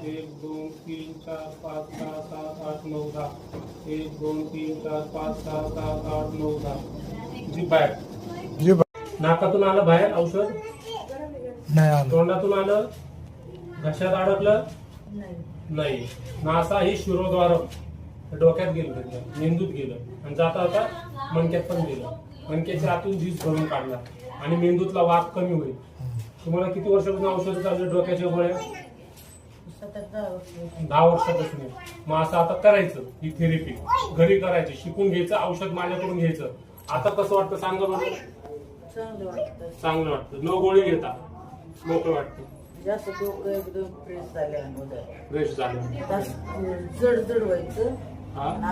1 2 3 4 5 6 7 8 9 10 1 2 3 4 5 6 7 8 9 10 जी बाहेर नाकातून आलं बाहेर औषध नाही आलं. तोंडातून आलं घशात अडकलं नाही नासा ही शिरोद्वार डोक्यात गेलं त्याच्या मेंदूत गेलं आणि जाता जाता मणक्यात पण गेलं मणक्याच्या आतून झीज भरून काढला आणि मेंदूतला वाफ कमी होईल. तुम्हाला किती वर्षापासून औषध चालू डोक्याच्या गोळ्या 10 वर्षापासून. मग असं आता करायचं ही थेरपी घरी करायची शिकून घ्यायचं औषध माझ्याकडून घ्यायचं. आता कसं वाटतं सांगा बरं. चांगलं वाटतं न गोळी घेता मोकळं वाटतं जास्त डोकं एकदम फ्रेश झालं जड जड व्हायचं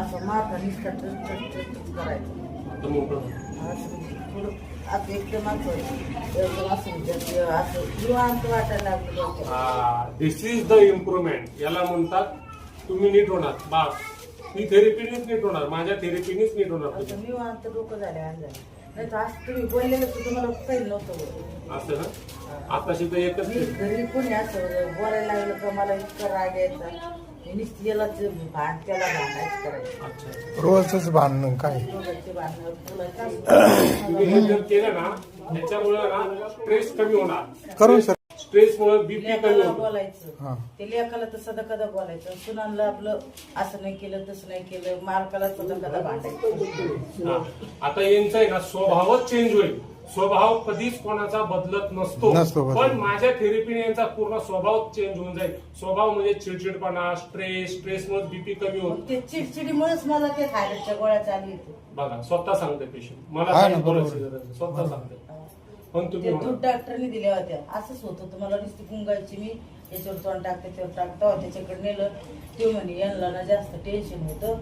असं माथा निष्ठा करायचं आता मोकळं असं एकदम असं निवांत वाटायला लागलं. दिस इज द इम्प्रुव्हमेंट. याला म्हणतात तुम्ही नीट होणार. बास ही थेरपीनेच नीट होणार. माझ्या थेरपीनेच नीट होणार. निवांत डोकं झालं नाही तर असं तुम्ही बोललेलं तर तुम्हाला काही नव्हतं असं ना. आताशी तर एकच घरी कोणी असं बोलायला लागलं का मला इतकं राग यायचा त्याला भांडायचं करायचं. अच्छा रोजच भांडण काय तुम्ही जर केलं ना त्याच्यामुळे ना स्ट्रेस कमी होणार. करू सर. स्ट्रेसमुळे बीपी कमी होतो. बोलायचं ते लेखाला तर सदा कदा बोलायचं सुनांना आपलं असं नाही केलं तसं नाही केलं मालकाला सदा कदा भांडायचं. आता यांचा आहे ना स्वभावच चेंज होईल. स्वभाव कधीच कोणाचा बदलत नसतो पण माझ्या थेरपीने यांचा पूर्ण स्वभाव चेंज होऊन जाईल. स्वभाव म्हणजे चिडचिडपणा स्ट्रेसमुळे बीपी कमी होतो. ते चिडचिडीमुळेच मला ते थायरॉइडच्या गोळ्या चालू येते. बघा स्वतः सांगते पेशंट मला स्वतः सांगते. पण तुम्ही दूध डॉक्टरने दिल्या होत्या असंच होतं तुम्हाला नुसती गुंगायची मी याच्यावर तोंड टाक त्याच्यावर टाकता त्याच्याकडे नेलं ते म्हणे यांना ना जास्त टेन्शन होतं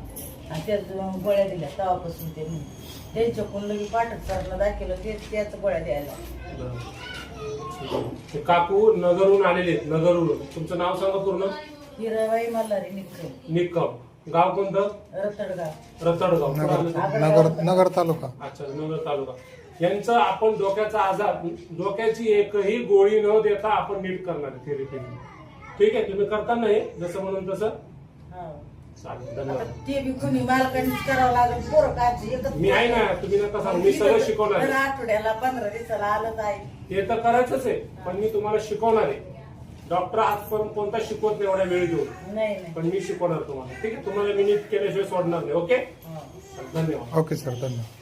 आणि त्याच गोळ्या दिल्या तेव्हापासून ते त्यांच्याकडून लगे पाठक सरला दाखवलं त्याच गोळ्या द्यायला. काकू नगरहून आलेले आहेत. नगरहून तुमचं नाव सांगा पूर्ण. हिराबाई मल्हारी निक्कम गाव कोणतं. रतडगाव नगर तालुका. अच्छा नगर तालुका. यांचं आपण डोक्याचा आजार डोक्याची एकही गोळी न देता आपण नीट करणार थेरपी. ठीक आहे तुम्ही करताना हे जसं म्हणून तसं चालेल. धन्यवाद. ते बी कोणी मालकांनी करावं लागेल पोरं काय मी आहे ना तुम्ही नका सांगू मी सगळं शिकवणार आहे. आठवड्याला 15 दिवसाला आलंच आहे ते तर करायचंच आहे पण मी तुम्हाला शिकवणार आहे. डॉक्टर आजपर्यंत कोणता शिकवत नाही एवढ्या वेळ देऊन नाही पण मी शिकवणार तुम्हाला. ठीक आहे तुम्हाला मी नीट केल्याशिवाय सोडणार नाही. ओके धन्यवाद. ओके सर धन्यवाद.